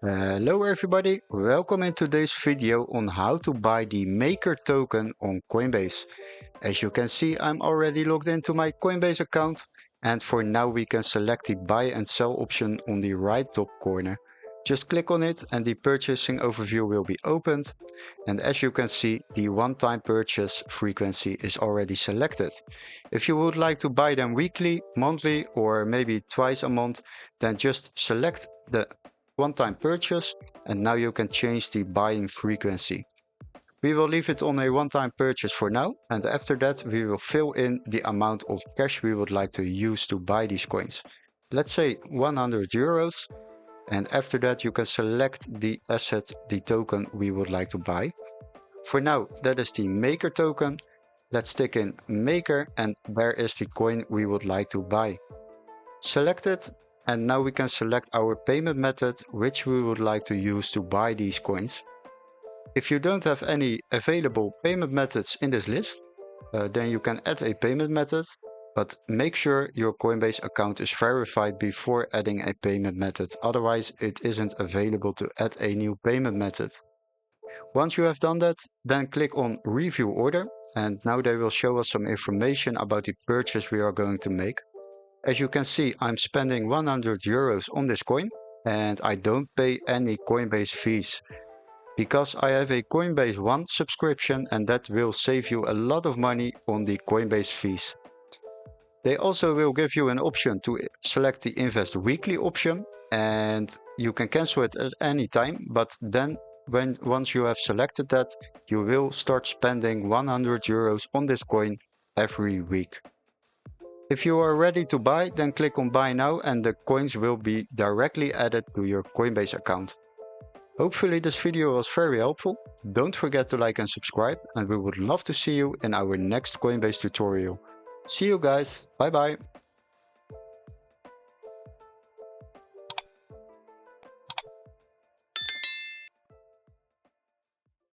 Hello everybody, welcome in today's video on how to buy the Maker token on Coinbase. As you can see, I'm already logged into my Coinbase account, and for now we can select the buy and sell option on the right top corner. Just click on it and the purchasing overview will be opened, and as you can see, the one-time purchase frequency is already selected. If you would like to buy them weekly, monthly or maybe twice a month, then just select the one-time purchase, and now you can change the buying frequency. We will leave it on a one-time purchase for now, and after that we will fill in the amount of cash we would like to use to buy these coins. Let's say 100 euros, and after that you can select the asset, the token we would like to buy. For now, that is the Maker token. Let's stick in Maker, and there is the coin we would like to buy. Select it, and now we can select our payment method which we would like to use to buy these coins. If you don't have any available payment methods in this list, then you can add a payment method, but make sure your Coinbase account is verified before adding a payment method, otherwise it isn't available to add a new payment method. Once you have done that, then click on Review Order, and now they will show us some information about the purchase we are going to make. As you can see, I'm spending 100 euros on this coin, and I don't pay any Coinbase fees because I have a Coinbase One subscription, and that will save you a lot of money on the Coinbase fees. They also will give you an option to select the Invest Weekly option, and you can cancel it at any time, but then once you have selected that, you will start spending 100 euros on this coin every week. If you are ready to buy, then click on Buy Now and the coins will be directly added to your Coinbase account. Hopefully this video was very helpful. Don't forget to like and subscribe, and we would love to see you in our next Coinbase tutorial. See you guys, bye bye!